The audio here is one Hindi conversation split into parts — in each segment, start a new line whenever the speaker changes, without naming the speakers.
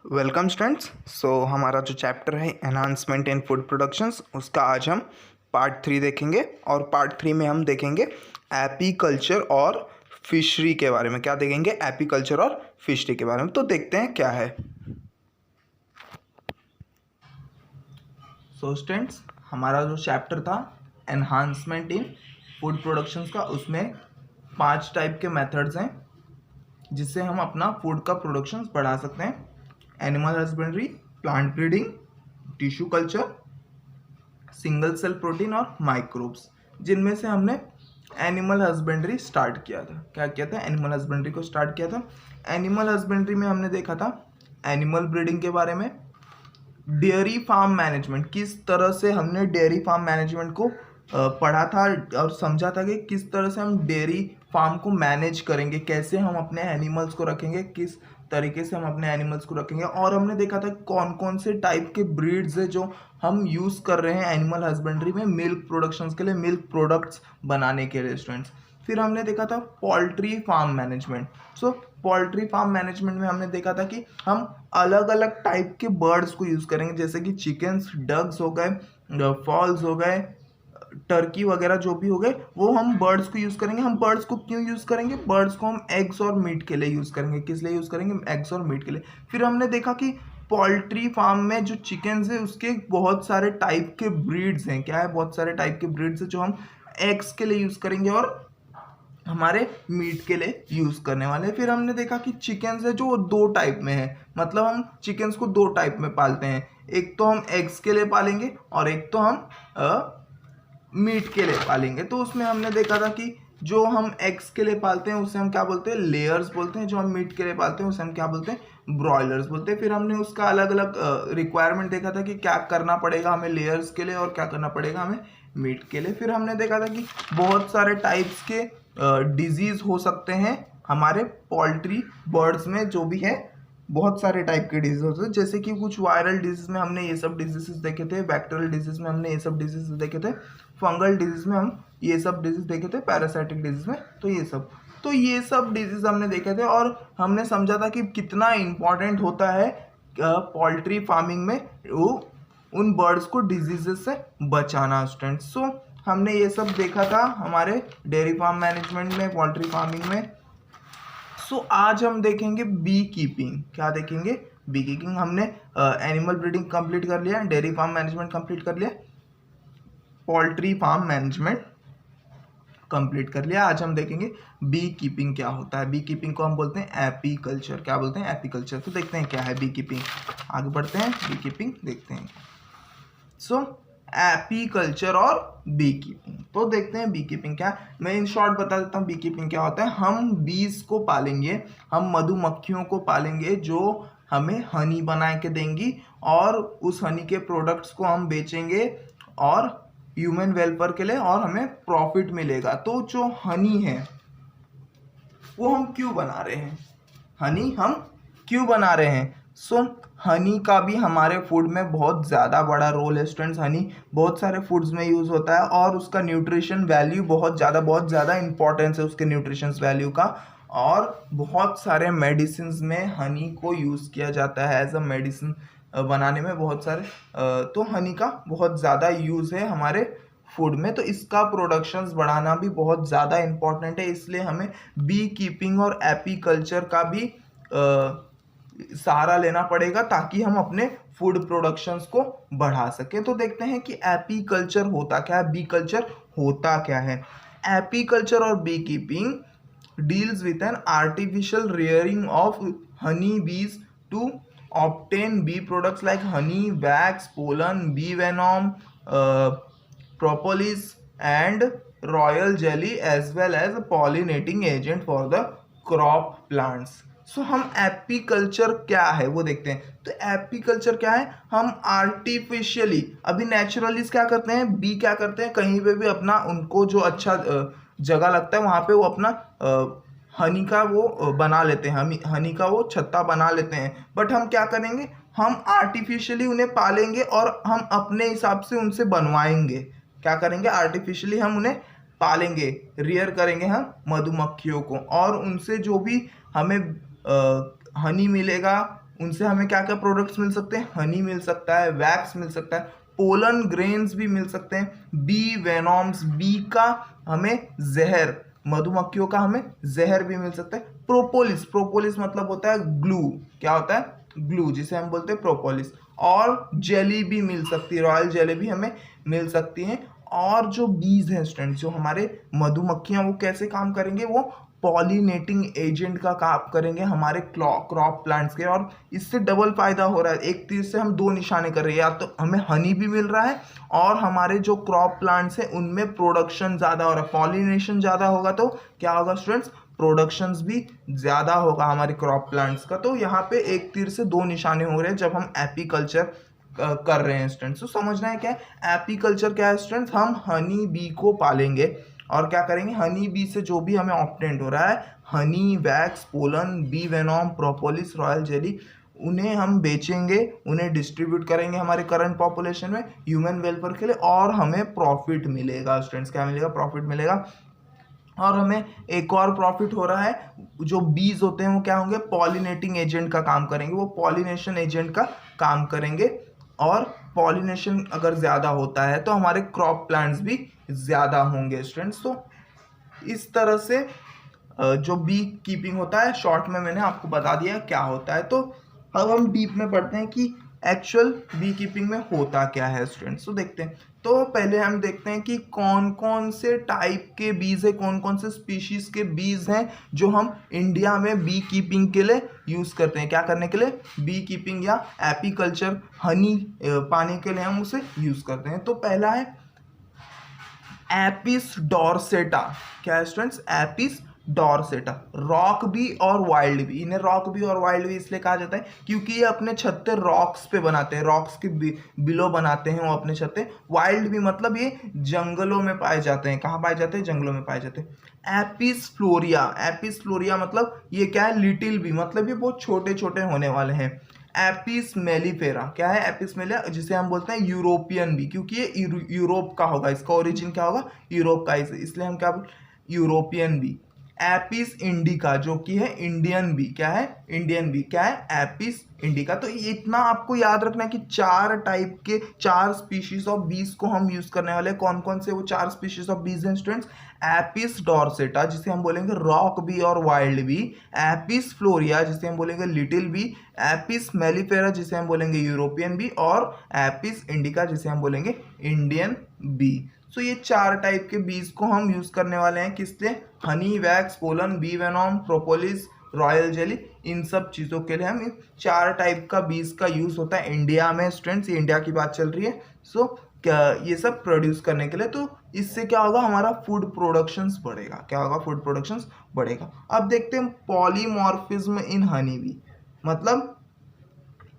Welcome students. हमारा जो चैप्टर है एनहांसमेंट इन फूड प्रोडक्शंस, उसका आज हम पार्ट 3 देखेंगे। और पार्ट 3 में हम देखेंगे एपीकल्चर और फिशरी के बारे में। क्या देखेंगे? एपीकल्चर और फिशरी के बारे में। तो देखते हैं क्या है। स्टूडेंट्स, हमारा जो चैप्टर था एनहांसमेंट इन फूड प्रोडक्शंस का, उसमें 5 टाइप के मेथड्स हैं जिससे हम अपना फूड का प्रोडक्शन बढ़ा सकते हैं। Animal husbandry, plant breeding, tissue culture, single cell protein और माइक्रोब्स, जिनमें से हमने एनिमल हस्बेंड्री स्टार्ट किया था। क्या किया था? एनिमल हस्बेंड्री को स्टार्ट किया था। एनिमल हस्बेंड्री में हमने देखा था एनिमल ब्रीडिंग के बारे में, डेयरी फार्म मैनेजमेंट, किस तरह से हमने डेयरी फार्म मैनेजमेंट को पढ़ा था और समझा था कि किस तरह से हम डेयरी फार्म को मैनेज करेंगे, कैसे हम अपने एनिमल्स को रखेंगे, किस तरीके से हम अपने एनिमल्स को रखेंगे। और हमने देखा था कौन कौन से टाइप के ब्रीड्स है जो हम यूज़ कर रहे हैं एनिमल हस्बेंड्री में मिल्क प्रोडक्शंस के लिए, मिल्क प्रोडक्ट्स बनाने के लिए स्टूडेंट्स। फिर हमने देखा था poultry farm management. Poultry farm management में हमने देखा था कि हम अलग अलग टाइप के बर्ड्स को यूज़ करेंगे, जैसे कि चिकन्स, डग्स हो गए, फॉल्स हो गए, टर्की वगैरह जो भी हो गए, वो हम बर्ड्स को यूज़ करेंगे। हम बर्ड्स को क्यों यूज़ करेंगे? बर्ड्स को हम एग्स और मीट के लिए यूज़ करेंगे। किस लिए यूज़ करेंगे? एग्स और मीट के लिए। फिर हमने देखा कि पोल्ट्री फार्म में जो चिकन्स है उसके बहुत सारे टाइप के ब्रीड्स हैं। क्या है? बहुत सारे टाइप के ब्रीड्स हैं जो हम एग्स के लिए यूज़ करेंगे और हमारे मीट के लिए यूज़ करने वाले हैं। फिर हमने देखा कि चिकन्स है जो 2 टाइप में है, मतलब हम चिकन्स को 2 टाइप में पालते हैं। एक तो हम एग्स के लिए पालेंगे और एक तो हम मीट के लिए पालेंगे। तो उसमें हमने देखा था कि जो हम एग्स के लिए पालते हैं उसे हम क्या बोलते हैं? लेयर्स बोलते हैं। जो हम मीट के लिए पालते हैं उसे हम क्या बोलते हैं? ब्रॉयलर्स बोलते हैं। फिर हमने उसका अलग अलग रिक्वायरमेंट देखा था कि क्या करना पड़ेगा हमें लेयर्स के लिए और क्या करना पड़ेगा हमें मीट के लिए। फिर हमने देखा था कि बहुत सारे टाइप्स के डिजीज़ हो सकते हैं हमारे पोल्ट्री बर्ड्स में, जो भी है बहुत सारे टाइप के डिजीज होते हैं। जैसे कि कुछ वायरल डिजीज में हमने ये सब डिजीजेस देखे थे, बैक्टीरियल डिजीज में हमने ये सब डिजीज देखे थे, फंगल डिजीज में हम ये सब डिजीज देखे थे, पैरासाइटिक डिजीज में तो ये सब डिजीज हमने देखे थे। और हमने समझा था कि कितना इम्पॉर्टेंट होता है पोल्ट्री फार्मिंग में वो उन बर्ड्स को डिजीजेस से बचाना स्टूडेंट्स। हमने ये सब देखा था हमारे डेयरी फार्म मैनेजमेंट में, पोल्ट्री फार्मिंग में। आज हम देखेंगे बी कीपिंग। क्या देखेंगे? Bee keeping. हमने एनिमल ब्रीडिंग कंप्लीट कर लिया, डेयरी फार्म मैनेजमेंट कंप्लीट कर लिया, पोल्ट्री फार्म मैनेजमेंट कंप्लीट कर लिया। आज हम देखेंगे बी कीपिंग क्या होता है। बी कीपिंग को हम बोलते हैं एपीकल्चर। क्या बोलते हैं? एपीकल्चर। तो देखते हैं क्या है बी कीपिंग। आगे बढ़ते हैं, बी कीपिंग देखते हैं। एपीकल्चर और बी कीपिंग। तो देखते हैं बी कीपिंग क्या है। मैं इन शॉर्ट बता देता हूँ बी कीपिंग क्या होता है। हम बीज को पालेंगे, हम मधुमक्खियों को पालेंगे जो हमें हनी बना के देंगी और उस हनी के प्रोडक्ट्स को हम बेचेंगे और ह्यूमन वेलफेयर के लिए, और हमें प्रॉफिट मिलेगा। तो जो हनी है वो हम क्यों बना रहे हैं? हनी हम क्यों बना रहे हैं? हनी का भी हमारे फूड में बहुत ज़्यादा बड़ा रोल है स्टूडेंट्स। हनी बहुत सारे फूड्स में यूज़ होता है और उसका न्यूट्रिशन वैल्यू बहुत ज़्यादा इंपॉर्टेंस है उसके न्यूट्रिशन वैल्यू का। और बहुत सारे मेडिसिन में हनी को यूज़ किया जाता है एज अ मेडिसिन बनाने में, बहुत सारे तो हनी का बहुत ज़्यादा यूज़ है हमारे फूड में। तो इसका प्रोडक्शंस बढ़ाना भी बहुत ज़्यादा इम्पॉर्टेंट है, इसलिए हमें बी कीपिंग और एपीकल्चर का भी सहारा लेना पड़ेगा ताकि हम अपने फूड प्रोडक्शंस को बढ़ा सके। तो देखते हैं कि एपीकल्चर होता क्या है, बी कल्चर होता क्या है। एपीकल्चर और bee keeping deals with an artificial rearing of honey bees to obtain bee products like honey, wax, pollen, bee venom, propolis and royal jelly as well as pollinating agent for the crop plants. हम एपीकल्चर क्या है वो देखते हैं। तो एपीकल्चर क्या है? हम आर्टिफिशियली, अभी नेचुरली क्या करते हैं, बी क्या करते हैं, कहीं पे भी अपना उनको जो अच्छा जगह लगता है वहाँ पे वो अपना हनी का वो बना लेते हैं, हनी का वो छत्ता बना लेते हैं। बट हम क्या करेंगे? हम आर्टिफिशियली उन्हें पालेंगे और हम अपने हिसाब से उनसे बनवाएंगे। क्या करेंगे? आर्टिफिशियली हम उन्हें पालेंगे, रियर करेंगे हम मधुमक्खियों को, और उनसे जो भी हमें हनी मिलेगा उनसे हमें क्या क्या प्रोडक्ट्स मिल सकते हैं, हनी मिल सकता है, वैक्स मिल सकता है, पोलन ग्रेन्स भी मिल सकते हैं, बी वेनॉम्स, बी का हमें जहर, मधुमक्खियों का हमें जहर भी मिल सकता है, प्रोपोलिस, प्रोपोलिस मतलब होता है ग्लू, क्या होता है ग्लू, जिसे हम बोलते हैं प्रोपोलिस, और जेली भी मिल सकती है, रॉयल जेली भी हमें मिल सकती है। और जो बीज हैं स्टूडेंट, जो हमारे मधुमक्खियां, वो कैसे काम करेंगे, वो पॉलिनेटिंग एजेंट का काम करेंगे हमारे क्रॉप प्लांट्स के, और इससे डबल फायदा हो रहा है, एक तीर से हम दो निशाने कर रहे हैं, या तो हमें हनी भी मिल रहा है और हमारे जो क्रॉप प्लांट्स हैं उनमें प्रोडक्शन ज़्यादा हो रहा है, पॉलिनेशन ज़्यादा होगा तो क्या होगा स्टूडेंट्स, प्रोडक्शंस भी ज़्यादा होगा हमारे क्रॉप प्लांट्स का। तो यहाँ पे एक तीर से दो निशाने हो रहे हैं जब हम एपीकल्चर कर रहे हैं स्टूडेंट्स। तो समझना है क्या है एपीकल्चर, क्या है स्टूडेंट्स, हम हनी बी को पालेंगे और क्या करेंगे, हनी बी से जो भी हमें ऑब्टेंड हो रहा है, honey, wax, pollen, bee venom, propolis, royal jelly, उन्हें हम बेचेंगे, उन्हें डिस्ट्रीब्यूट करेंगे हमारे करंट पॉपुलेशन में ह्यूमन वेलफेयर के लिए, और हमें प्रॉफिट मिलेगा स्टूडेंट्स, क्या मिलेगा, प्रॉफिट मिलेगा। और हमें एक और प्रॉफिट हो रहा है, जो बीज होते हैं वो क्या होंगे, पॉलिनेटिंग एजेंट का काम करेंगे, वो पॉलिनेशन एजेंट का काम करेंगे, और पॉलिनेशन अगर ज़्यादा होता है तो हमारे क्रॉप प्लांट्स भी ज़्यादा होंगे स्टूडेंट्स। तो इस तरह से जो बी कीपिंग होता है शॉर्ट में मैंने आपको बता दिया क्या होता है। तो अब हम डीप में पढ़ते हैं कि एक्चुअल बी कीपिंग में होता क्या है स्टूडेंट्स। तो देखते हैं, तो पहले हम देखते हैं कि कौन कौन से टाइप के बीज है, कौन कौन से स्पीशीज के बीज हैं जो हम इंडिया में बी कीपिंग के लिए यूज करते हैं, क्या करने के लिए, बी कीपिंग या एपीकल्चर, हनी पाने के लिए हम उसे यूज करते हैं। तो पहला है एपिस डॉर्सेटा, क्या है स्टूडेंट्स, एपिस डॉर्सेटा, रॉक बी और वाइल्ड बी, इन्हें रॉक बी और वाइल्ड बी इसलिए कहा जाता है क्योंकि ये अपने छत्ते रॉक्स पे बनाते हैं, रॉक्स के बिलो बनाते हैं वो अपने छत्ते। वाइल्ड बी मतलब ये जंगलों में पाए जाते हैं, कहाँ पाए जाते हैं, जंगलों में पाए जाते हैं। एपिस फ्लोरिया, एपिस फ्लोरिया मतलब ये क्या है, लिटिल बी, मतलब ये बहुत छोटे छोटे होने वाले हैं। एपिस मेलिफेरा, क्या है एपिस मेलिया, जिसे हम बोलते हैं यूरोपियन बी, क्योंकि ये यूरोप का होगा, इसका ओरिजिन क्या होगा, यूरोप का, इसलिए हम क्या यूरोपियन बी। एपिस इंडिका, जो कि है इंडियन बी, क्या है इंडियन बी, क्या है एपिस इंडिका। तो इतना आपको याद रखना है कि चार टाइप के, चार स्पीशीज ऑफ बीज को हम यूज करने वाले हैं। कौन कौन से वो चार स्पीशीज ऑफ बीज हैं स्टूडेंट्स, एपिस डॉर्सेटा जिसे हम बोलेंगे रॉक बी और वाइल्ड बी, एपिस फ्लोरिया जिसे हम बोलेंगे लिटिल बी, एपिस मेलिफेरा जिसे हम बोलेंगे यूरोपियन बी, और एपिस इंडिका जिसे हम बोलेंगे इंडियन बी। सो ये चार टाइप के बीज को हम यूज करने वाले हैं, किससे, honey, wax, pollen, bee venom, propolis, royal jelly, इन सब चीज़ों के लिए हम चार टाइप का बीज का यूज होता है इंडिया में स्टूडेंट्स, ये इंडिया की बात चल रही है। सो क्या ये सब प्रोड्यूस करने के लिए, तो इससे क्या होगा, हमारा फूड प्रोडक्शंस बढ़ेगा, क्या होगा, फूड प्रोडक्शंस बढ़ेगा। अब देखते हैं पॉलीमॉर्फिज्म इन हनी बी, मतलब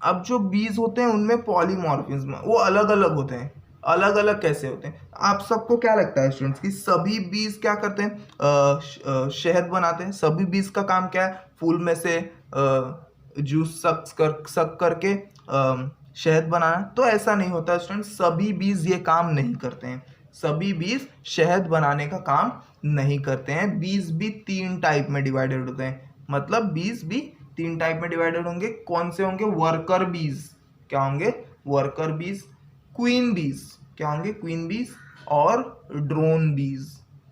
अब जो बीज होते हैं उनमें पॉलीमॉर्फिज्म, वो अलग अलग होते हैं। अलग अलग कैसे होते हैं, आप सबको क्या लगता है स्टूडेंट्स कि सभी बीज क्या करते हैं, शहद बनाते हैं, सभी बीज का काम क्या है, फूल में से जूस सक करके शहद बनाना, तो ऐसा नहीं होता स्टूडेंट्स, सभी बीज ये काम नहीं करते हैं, सभी बीज शहद बनाने का काम नहीं करते हैं। बीज भी तीन टाइप में डिवाइडेड होते हैं, मतलब बीज भी तीन टाइप में डिवाइडेड होंगे, कौन से होंगे, वर्कर बीज, क्या होंगे, वर्कर बीज, क्वीन बीज, क्या होंगे, क्वीन बीज, और ड्रोन बीज,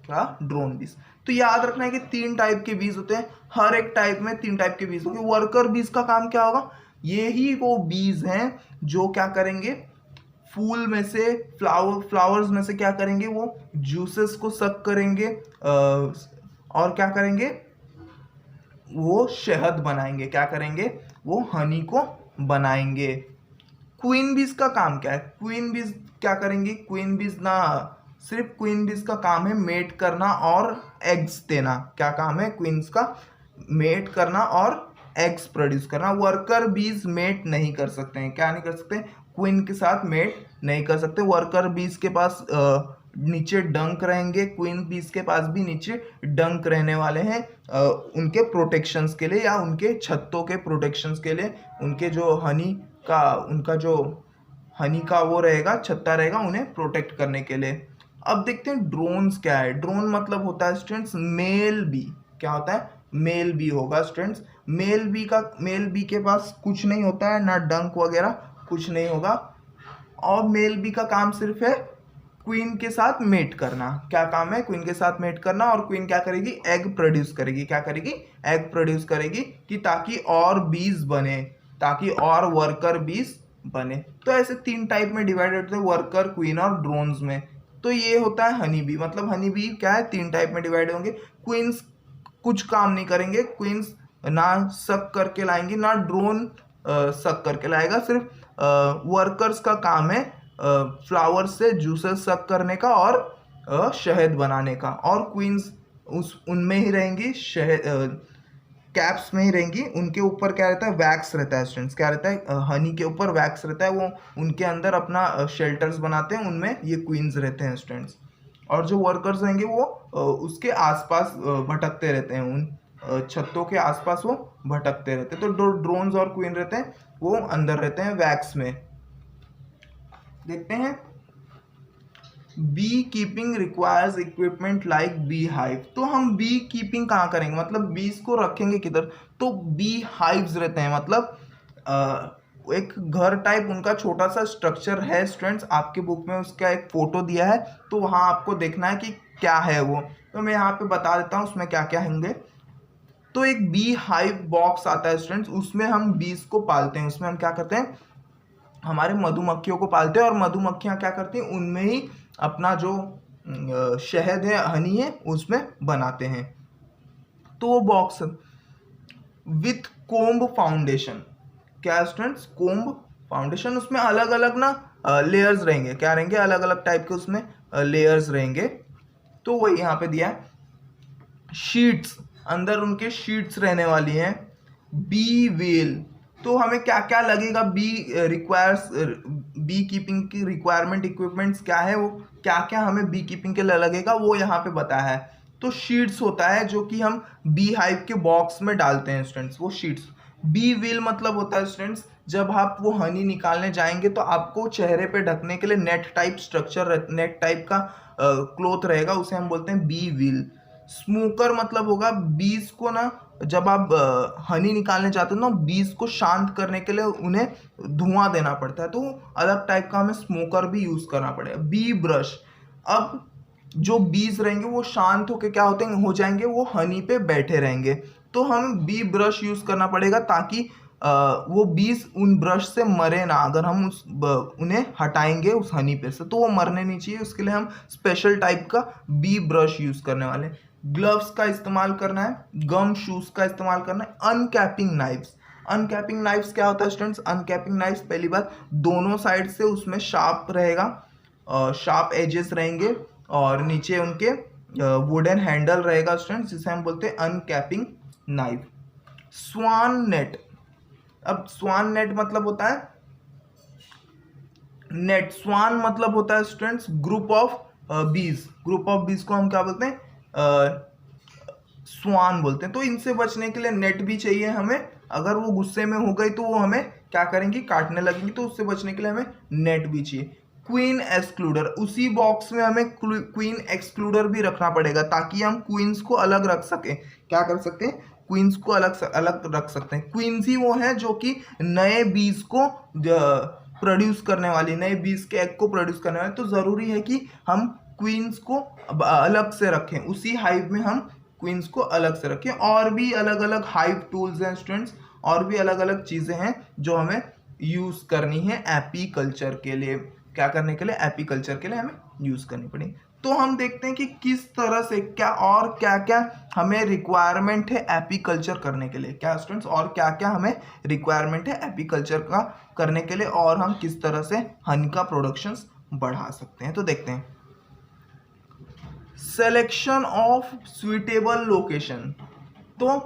क्या, ड्रोन बीज। तो याद रखना है कि तीन टाइप के बीज होते हैं, हर एक टाइप में तीन टाइप के बीज होंगे। वर्कर बीज का काम क्या होगा, ये ही वो बीज हैं जो क्या करेंगे, फूल में से, फ्लावर्स में से क्या करेंगे, वो जूसेस को सक करेंगे और क्या करेंगे, वो शहद बनाएंगे, क्या करेंगे, वो हनी को बनाएंगे। क्वीन बीज का काम क्या है, क्वीन बीज क्या करेंगी, क्वीन बीज ना, सिर्फ क्वीन बीज का काम है मेट करना और एग्स देना, क्या काम है क्वींस का, मेट करना और एग्स प्रोड्यूस करना। वर्कर बीज मेट नहीं कर सकते हैं, क्या नहीं कर सकते, क्वीन के साथ मेट नहीं कर सकते। वर्कर बीज के पास नीचे डंक रहेंगे, क्वीन बीज के पास भी नीचे डंक रहने वाले हैं उनके प्रोटेक्शंस के लिए, या उनके छत्तों के प्रोटेक्शंस के लिए, उनके जो हनी का, उनका जो हनी का वो रहेगा, छत्ता रहेगा, उन्हें प्रोटेक्ट करने के लिए। अब देखते हैं ड्रोन्स क्या है। ड्रोन मतलब होता है स्टूडेंट्स मेल बी, क्या होता है, मेल बी होगा स्टूडेंट्स। मेल बी के पास कुछ नहीं होता है, ना डंक वगैरह कुछ नहीं होगा, और मेल बी का काम सिर्फ है क्वीन के साथ मेट करना। क्या काम है? क्वीन के साथ मेट करना। और क्वीन क्या करेगी? एग प्रोड्यूस करेगी। क्या करेगी? एग प्रोड्यूस करेगी कि ताकि और बीज बने, ताकि और वर्कर बीज बने। तो ऐसे 3 टाइप में डिवाइड होते हैं, वर्कर, क्वीन और ड्रोन्स में। तो ये होता है हनी बी। मतलब हनी बी क्या है? 3 टाइप में डिवाइड होंगे। क्वींस कुछ काम नहीं करेंगे, क्वींस ना सक करके लाएंगी, ना ड्रोन सक करके लाएगा। सिर्फ वर्कर्स का काम है फ्लावर से जूसेस सक करने का और शहद बनाने का। और क्वींस उनमें ही रहेंगी, शहद कैप्स में ही रहेंगी। उनके ऊपर क्या रहता है? वैक्स रहता है स्टूडेंट्स। क्या रहता है? हनी के ऊपर वैक्स रहता है। वो उनके अंदर अपना शेल्टर्स बनाते हैं, उनमें ये क्वींस रहते हैं स्टूडेंट्स। और जो वर्कर्स रहेंगे वो उसके आसपास भटकते रहते हैं, उन छत्तों के आसपास वो भटकते रहते हैं। तो ड्रोन्स और क्वीन रहते हैं वो अंदर रहते हैं वैक्स में। देखते हैं, bee keeping requires equipment like bee hive. तो हम बी कीपिंग कहाँ करेंगे? मतलब बीज को रखेंगे किधर? तो बी हाइव्स रहते हैं, मतलब एक घर टाइप उनका छोटा सा स्ट्रक्चर है स्टूडेंट्स। आपके बुक में उसका एक फोटो दिया है, तो वहाँ आपको देखना है कि क्या है वो। तो मैं यहाँ पे बता देता हूँ उसमें क्या क्या होंगे। तो एक बी हाइव बॉक्स आता है स्टूडेंट्स, उसमें हम बीज को पालते हैं। उसमें हम क्या करते हैं? हमारे मधुमक्खियों को पालते हैं, और मधुमक्खियाँ क्या करती हैं? उनमें ही अपना जो शहद है, हनी है, उसमें बनाते हैं। तो वो बॉक्स विथ कोम्ब फाउंडेशन, क्या स्टूडेंट्स? Comb foundation. उसमें अलग अलग ना लेयर्स रहेंगे। क्या रहेंगे? अलग अलग टाइप के उसमें लेयर्स रहेंगे। तो वही यहाँ पे दिया है। शीट्स, अंदर उनके शीट्स रहने वाली हैं। बी व्हील, तो हमें क्या क्या लगेगा? बी कीपिंग की रिक्वायरमेंट इक्विपमेंट्स क्या है, वो क्या क्या हमें बी कीपिंग के लिए लगेगा वो यहाँ पे बताया है। तो शीट्स होता है जो कि हम बी हाइव के बॉक्स में डालते हैं स्टूडेंट्स, वो शीट्स। बी व्हील मतलब होता है स्टूडेंट्स, जब आप वो हनी निकालने जाएंगे तो आपको चेहरे पे ढकने के लिए net type structure, net type का क्लोथ रहेगा, उसे हम बोलते हैं बी व्हील। स्मोकर मतलब होगा बीज को ना, जब आप हनी निकालने जाते हो ना, बीज को शांत करने के लिए उन्हें धुआं देना पड़ता है, तो अलग टाइप का हमें स्मोकर भी यूज करना पड़ेगा। बी ब्रश, अब जो बीज रहेंगे वो शांत होके क्या होते हैं, हो जाएंगे, वो हनी पे बैठे रहेंगे, तो हम बी ब्रश यूज करना पड़ेगा ताकि वो बीज उन ब्रश से मरे ना। अगर हम उन्हें हटाएंगे उस हनी पे से तो वो मरने नहीं चाहिए, उसके लिए हम स्पेशल टाइप का बी ब्रश यूज करने वाले। ग्लव्स का इस्तेमाल करना है, गम शूज का इस्तेमाल करना है। अनकैपिंग नाइफ्स, अनकैपिंग नाइफ्स क्या होता है स्टूडेंट्स? अनकैपिंग नाइफ्स पहली बात दोनों साइड से उसमें शार्प रहेगा, शार्प एजेस रहेंगे, और नीचे उनके वुडन हैंडल रहेगा स्टूडेंट्स, जिसे हम बोलते हैं अनकैपिंग नाइफ। स्वान नेट, अब स्वान नेट मतलब होता है नेट, स्वान मतलब होता है स्टूडेंट्स ग्रुप ऑफ बीज। ग्रुप ऑफ बीज को हम क्या बोलते हैं? स्वान बोलते हैं। तो इनसे बचने के लिए नेट भी चाहिए हमें। अगर वो गुस्से में हो गई तो वो हमें क्या करेंगी? काटने लगेंगी, तो उससे बचने के लिए हमें नेट भी चाहिए। क्वीन एक्सक्लूडर, उसी बॉक्स में हमें क्वीन एक्सक्लूडर भी रखना पड़ेगा ताकि हम क्वींस को अलग रख सकें। क्या कर सकते हैं? क्वींस को अलग रख सकते हैं। क्वींस ही वो है जो कि नए बीज को प्रोड्यूस करने वाली, नए बीज के एग को प्रोड्यूस करने वाली। तो ज़रूरी है कि हम क्वींस को अलग से रखें, उसी हाइव में हम क्वींस को अलग से रखें। और भी अलग अलग हाइव टूल्स हैं स्टूडेंट्स, और भी अलग अलग चीज़ें हैं जो हमें यूज़ करनी है एपीकल्चर के लिए। क्या करने के लिए? एपीकल्चर के लिए हमें यूज़ करनी पड़ेगी। तो हम देखते हैं कि किस तरह से क्या और क्या क्या हमें रिक्वायरमेंट है एपीकल्चर करने के लिए। क्या स्टूडेंट्स? और क्या क्या हमें रिक्वायरमेंट है एपीकल्चर का करने के लिए, और हम किस तरह से हनी का प्रोडक्शन बढ़ा सकते हैं। तो देखते हैं, सिलेक्शन ऑफ सुइटेबल लोकेशन। तो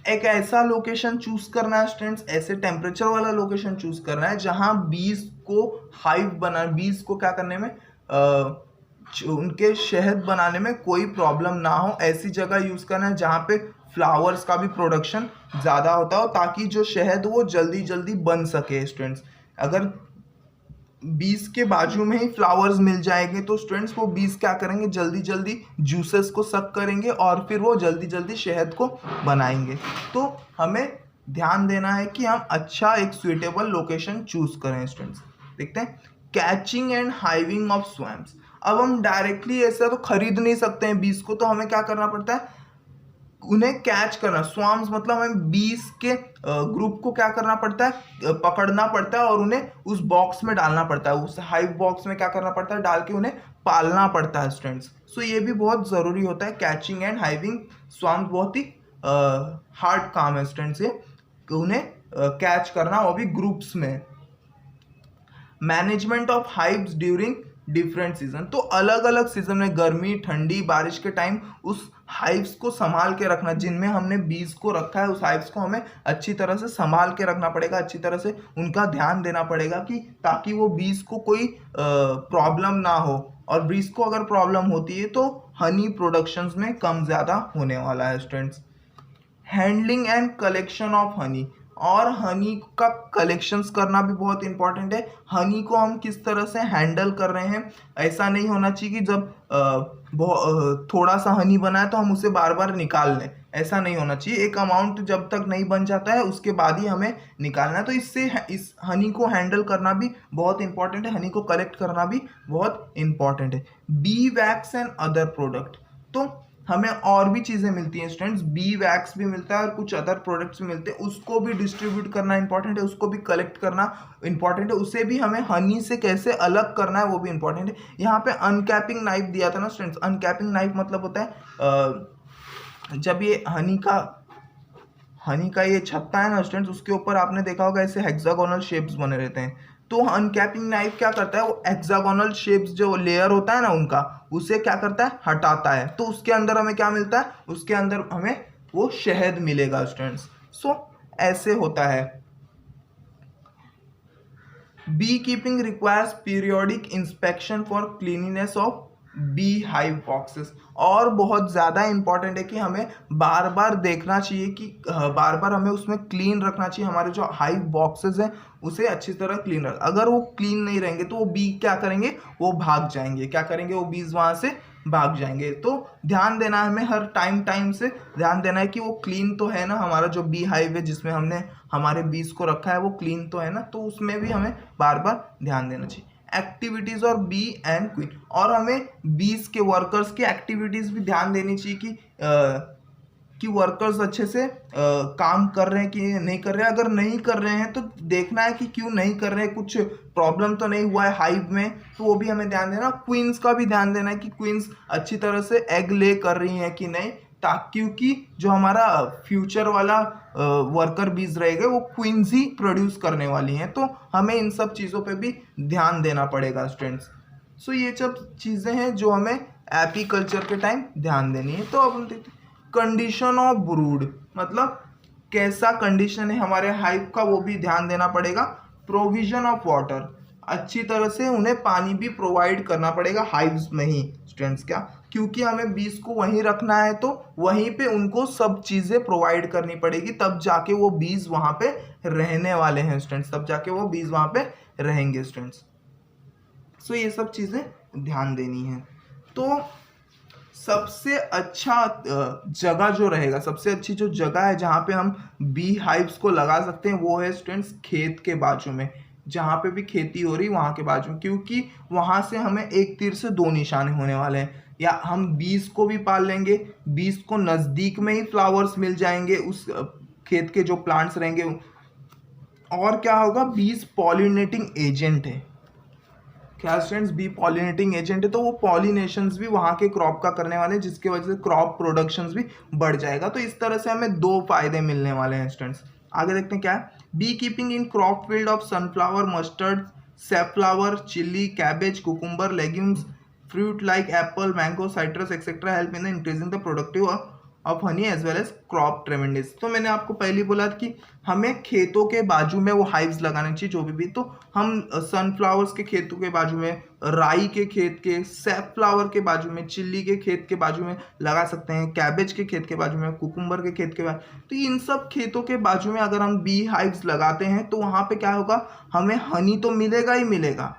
एक ऐसा लोकेशन चूज करना है स्टूडेंट्स, ऐसे टेम्परेचर वाला लोकेशन चूज करना है जहां बीज को हाइव बना, बीज को क्या करने में उनके शहद बनाने में कोई प्रॉब्लम ना हो। ऐसी जगह यूज करना है जहाँ पे फ्लावर्स का भी प्रोडक्शन ज़्यादा होता हो, ताकि जो शहद वो जल्दी जल्दी बन सके स्टूडेंट्स। अगर बीज के बाजू में ही फ्लावर्स मिल जाएंगे, तो स्टूडेंट्स वो बीज क्या करेंगे, जल्दी जल्दी जूसेस को सक करेंगे और फिर वो जल्दी जल्दी शहद को बनाएंगे। तो हमें ध्यान देना है कि हम अच्छा एक सुइटेबल लोकेशन चूज करें। स्टूडेंट्स देखते हैं catching and hiving of swamps. अब हम डायरेक्टली ऐसा तो खरीद नहीं सकते हैं बीज को, तो हमें क्या करना पड़ता है, उन्हें कैच करना। स्वाम्स मतलब हमें बीज के ग्रुप को क्या करना पड़ता है, पकड़ना पड़ता है और उन्हें उस बॉक्स में डालना पड़ता है, उस हाइव बॉक्स में क्या करना पड़ता है, डाल के उन्हें पालना पड़ता है स्टूडेंट्स। सो ये भी बहुत ज़रूरी होता है। कैचिंग एंड हाइविंग स्वाम्स बहुत ही हार्ड काम है स्टूडेंट्स ये, उन्हें कैच करना, वो भी ग्रुप्स में। Management of hives during different season, तो अलग अलग सीजन में, गर्मी, ठंडी, बारिश के टाइम उस हाइव्स को संभाल के रखना, जिनमें हमने बीज को रखा है उस हाइव्स को हमें अच्छी तरह से संभाल के रखना पड़ेगा, अच्छी तरह से उनका ध्यान देना पड़ेगा कि ताकि वो बीज को कोई प्रॉब्लम ना हो। और बीज को अगर प्रॉब्लम होती है तो हनी प्रोडक्शंस में कम ज़्यादा होने वाला है students. Handling and collection of honey, और हनी का कलेक्शंस करना भी बहुत इंपॉर्टेंट है। हनी को हम किस तरह से हैंडल कर रहे हैं, ऐसा नहीं होना चाहिए कि जब थोड़ा सा हनी बना है तो हम उसे बार बार निकाल लें, ऐसा नहीं होना चाहिए। एक अमाउंट जब तक नहीं बन जाता है उसके बाद ही हमें निकालना है। तो इससे इस हनी को हैंडल करना भी बहुत इंपॉर्टेंट है, हनी को कलेक्ट करना भी बहुत इंपॉर्टेंट है। B wax and other product, तो हमें और भी चीज़ें मिलती हैं स्टूडेंट्स, बी वैक्स भी मिलता है और कुछ अदर प्रोडक्ट्स भी मिलते हैं, उसको भी डिस्ट्रीब्यूट करना इंपॉर्टेंट है, उसको भी कलेक्ट करना इंपॉर्टेंट है, उसे भी हमें हनी से कैसे अलग करना है वो भी इंपॉर्टेंट है। यहाँ पे अनकैपिंग नाइफ दिया था ना स्टूडेंट्स, अनकैपिंग नाइफ मतलब होता है जब ये हनी का ये छत्ता है ना स्टूडेंट्स, उसके ऊपर आपने देखा होगा ऐसे हेक्सागोनल शेप्स बने रहते हैं, तो अनकैपिंग नाइफ क्या करता है, वो हेक्सागोनल शेप्स जो लेयर होता है ना उनका, उसे क्या करता है, हटाता है। तो उसके अंदर हमें क्या मिलता है, उसके अंदर हमें वो शहद मिलेगा स्टूडेंट्स। सो ऐसे होता है। Bee keeping requires periodic inspection for cleanliness of bee hive boxes, और बहुत ज़्यादा इंपॉर्टेंट है कि हमें बार बार देखना चाहिए कि बार बार हमें उसमें क्लीन रखना चाहिए, हमारे जो हाइव बॉक्सेस हैं उसे अच्छी तरह क्लीन रख। अगर वो क्लीन नहीं रहेंगे तो वो बी क्या करेंगे, वो भाग जाएंगे, क्या करेंगे, वो बीज वहाँ से भाग जाएंगे। तो ध्यान देना है हमें, हर टाइम से ध्यान देना है कि वो क्लीन तो है ना, हमारा जो बी हाइव है जिसमें हमने हमारे बीज को रखा है वो क्लीन तो है ना, तो उसमें भी हमें बार बार ध्यान देना चाहिए। एक्टिविटीज़ और बी एंड क्वीन, और हमें बीज के वर्कर्स की एक्टिविटीज़ भी ध्यान देनी चाहिए कि वर्कर्स अच्छे से काम कर रहे हैं कि नहीं कर रहे हैं। अगर नहीं कर रहे हैं तो देखना है कि क्यों नहीं कर रहे हैं, कुछ प्रॉब्लम तो नहीं हुआ है हाइव में, तो वो भी हमें ध्यान देना। क्वींस का भी ध्यान देना है कि क्वींस अच्छी तरह से एग ले कर रही हैं कि नहीं, ताकि क्योंकि जो हमारा फ्यूचर वाला वर्कर बीज रहेगा वो क्वींस ही प्रोड्यूस करने वाली हैं, तो हमें इन सब चीज़ों पे भी ध्यान देना पड़ेगा स्टूडेंट्स। सो ये सब चीज़ें हैं जो हमें एपीकल्चर के टाइम ध्यान देनी है। तो अब हम देखते हैं कंडीशन ऑफ ब्रूड, मतलब कैसा कंडीशन है हमारे हाइव का, वो भी ध्यान देना पड़ेगा। प्रोविजन ऑफ वाटर, अच्छी तरह से उन्हें पानी भी प्रोवाइड करना पड़ेगा हाइव्स में ही स्टूडेंट्स, क्या, क्योंकि हमें बीज को वहीं रखना है तो वहीं पे उनको सब चीज़ें प्रोवाइड करनी पड़ेगी, तब जाके वो बीज वहाँ पे रहने वाले हैं स्टूडेंट्स, तब जाके वो बीज वहाँ पे रहेंगे स्टूडेंट्स। सो ये सब चीज़ें ध्यान देनी है। तो सबसे अच्छा जगह जो रहेगा, सबसे अच्छी जो जगह है जहाँ पे हम बी हाइव्स को लगा सकते हैं वो है स्टूडेंट्स खेत के बाजू में, जहाँ पे भी खेती हो रही वहाँ के बाजू में, क्योंकि वहाँ से हमें एक तीर से दो निशाने होने वाले हैं। या हम बीज को भी पाल लेंगे, बीज को नज़दीक में ही फ्लावर्स मिल जाएंगे उस खेत के जो प्लांट्स रहेंगे, और क्या होगा, बीज पॉलिनेटिंग एजेंट है। क्या स्टूडेंट्स, बी पॉलिनेटिंग एजेंट है, तो वो पॉलिनेशंस भी वहाँ के क्रॉप का करने वाले हैं, जिसकी वजह से क्रॉप प्रोडक्शंस भी बढ़ जाएगा। तो इस तरह से हमें दो फायदे मिलने वाले हैं स्टूडेंट्स। आगे देखते हैं क्या है, bee keeping in crop field of sunflower, mustard, safflower, chilli, cabbage, cucumber, legumes, fruit like apple, mango, citrus etc. help in increasing the productivity of honey as well as crop tremendous। तो मैंने आपको पहले बोला कि हमें खेतों के बाजू में वो हाइव्स लगाने चाहिए जो भी, तो हम सनफ्लावर्स के खेतों के बाजू में, राई के खेत के, सैफफ्लावर के बाजू में, चिल्ली के खेत के बाजू में लगा सकते हैं, कैबेज के खेत के बाजू में, कुकुम्बर के खेत के बाजू। तो इन सब खेतों के बाजू में अगर हम बी हाइव्स लगाते हैं तो वहाँ पे क्या होगा, हमें हनी तो मिलेगा ही मिलेगा,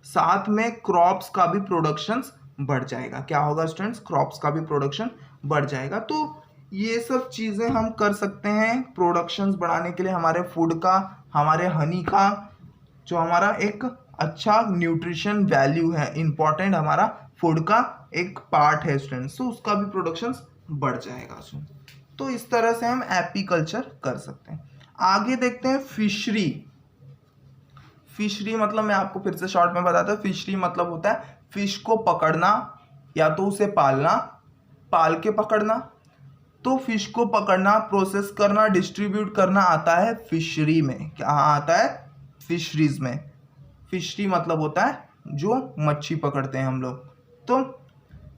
साथ में क्रॉप्स का भी प्रोडक्शन बढ़ जाएगा। क्या होगा स्टूडेंट्स? क्रॉप्स का भी प्रोडक्शन बढ़ जाएगा। तो ये सब चीज़ें हम कर सकते हैं प्रोडक्शंस बढ़ाने के लिए, हमारे फूड का, हमारे हनी का, जो हमारा एक अच्छा न्यूट्रिशन वैल्यू है, इंपॉर्टेंट हमारा फूड का एक पार्ट है स्टूडेंट्स, तो उसका भी प्रोडक्शन बढ़ जाएगा। तो इस तरह से हम एपीकल्चर कर सकते हैं। आगे देखते हैं फिशरी। फिशरी मतलब मैं आपको फिर से शॉर्ट में बताता हूँ। फिशरी मतलब होता है फिश को पकड़ना या तो उसे पालना, पाल के पकड़ना। तो फिश को पकड़ना, प्रोसेस करना, डिस्ट्रीब्यूट करना आता है फिशरी में। क्या आता है? फिशरीज में। फिशरी मतलब होता है जो मच्छी पकड़ते हैं हम लोग। तो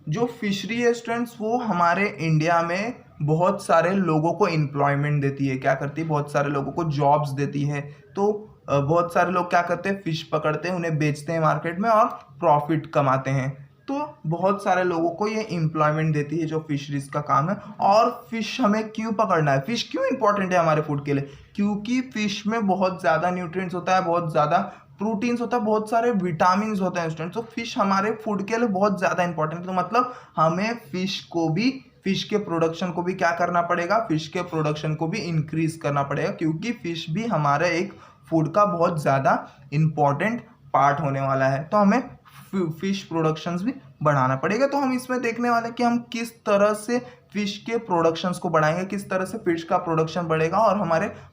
जो फिशरी है स्टूडेंट्स, वो हमारे इंडिया में बहुत सारे लोगों को एम्प्लॉयमेंट देती है। क्या करती है? बहुत सारे लोगों को जॉब्स देती है। तो बहुत सारे लोग क्या करते हैं? फिश पकड़ते हैं, उन्हें बेचते हैं मार्केट में और प्रॉफिट कमाते हैं। तो बहुत सारे लोगों को ये एम्प्लॉयमेंट देती है जो फिशरीज का काम है। और फिश हमें क्यों पकड़ना है? फिश क्यों इंपॉर्टेंट है हमारे फूड के लिए? क्योंकि फिश में बहुत ज़्यादा न्यूट्रिएंट्स होता है, बहुत ज़्यादा प्रोटीन्स होता है, बहुत सारे विटामिन होते हैं स्टूडेंट्स। तो फिश हमारे फूड के लिए बहुत ज़्यादा इंपॉर्टेंट है। तो मतलब हमें फिश को भी, फिश के प्रोडक्शन को भी क्या करना पड़ेगा? फिश के प्रोडक्शन को भी इंक्रीज करना पड़ेगा, क्योंकि फिश भी हमारे एक फूड का बहुत ज़्यादा इंपॉर्टेंट पार्ट होने वाला है। तो हमें फिश प्रोडक्शंस भी बढ़ाना पड़ेगा। तो हम इसमें देखने वाले हैं कि हम किस तरह से फिश के प्रोडक्शंस को बढ़ाएंगे, किस तरह से फिश का प्रोडक्शन बढ़ेगा और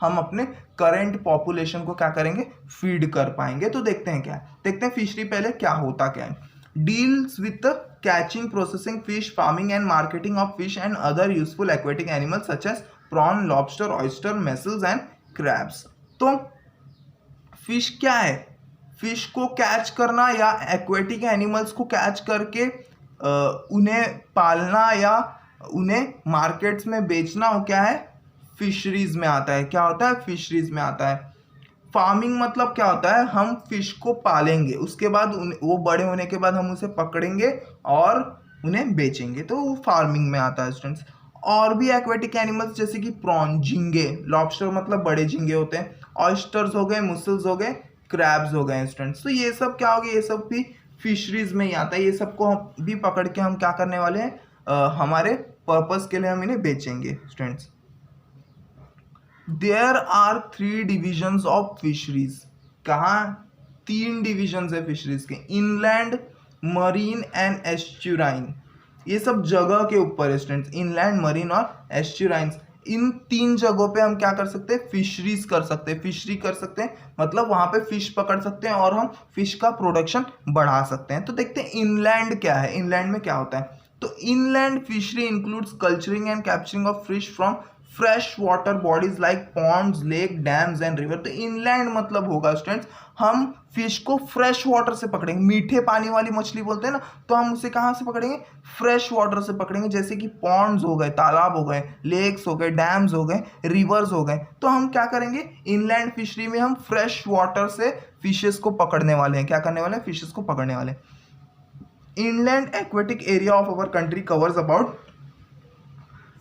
हम अपने करंट पॉपुलेशन को क्या करेंगे? फीड कर पाएंगे। तो देखते हैं क्या है। देखते हैं फिशरी पहले क्या होता क्या है। Deals with catching, processing fish, farming and marketing of fish and other useful aquatic animals such as prawn, lobster, oyster, mussels and crabs. तो फिश क्या है? फिश को कैच करना या एक्वेटिक एनिमल्स को कैच करके उन्हें पालना या उन्हें मार्केट्स में बेचना, हो क्या है? फिशरीज में आता है। क्या होता है? फिशरीज में आता है। फार्मिंग मतलब क्या होता है? हम फिश को पालेंगे, उसके बाद वो बड़े होने के बाद हम उसे पकड़ेंगे और उन्हें बेचेंगे, तो वो फार्मिंग में आता है स्टूडेंट्स। और भी एक्वेटिक एनिमल्स जैसे कि प्रॉन, झींगे, लॉबस्टर मतलब बड़े झींगे होते हैं, ऑयस्टर्स हो गए, मुसल्स हो गए, क्रैब्स हो गए स्टूडेंट्स। तो ये सब क्या हो गया? ये सब भी फिशरीज में ही आता है। ये सबको हम भी पकड़ के हम क्या करने वाले हैं? हमारे पर्पस के लिए हम इन्हें बेचेंगे students. There are 3 divisions of fisheries. कहाँ? 3 डिविजन्स है फिशरीज के। Inland, marine and estuarine. ये सब जगह के ऊपर है स्टूडेंट्स, इनलैंड, मरीन और एस्चुराइंस। इन 3 जगहों पे हम क्या कर सकते हैं? फिशरीज कर सकते हैं। फिशरी कर सकते हैं मतलब वहां पे फिश पकड़ सकते हैं और हम फिश का प्रोडक्शन बढ़ा सकते हैं। तो देखते हैं इनलैंड क्या है, इनलैंड में क्या होता है। तो inland fishery includes culturing and capturing of fish from fresh water bodies like ponds, lake, dams and river. तो इनलैंड मतलब होगा स्टूडेंट्स, हम फिश को फ्रेश वाटर से पकड़ेंगे। मीठे पानी वाली मछली बोलते हैं ना, तो हम उसे कहाँ से पकड़ेंगे? फ्रेश वाटर से पकड़ेंगे, जैसे कि पॉन्ड्स हो गए, तालाब हो गए, लेक्स हो गए, डैम्स हो गए, रिवर्स हो गए। तो हम क्या करेंगे? इनलैंड फिशरी में हम फ्रेश वाटर से फिशेस को पकड़ने वाले हैं। क्या करने वाले हैं? फिशेस को पकड़ने वाले हैं। Inland aquatic area of our country covers about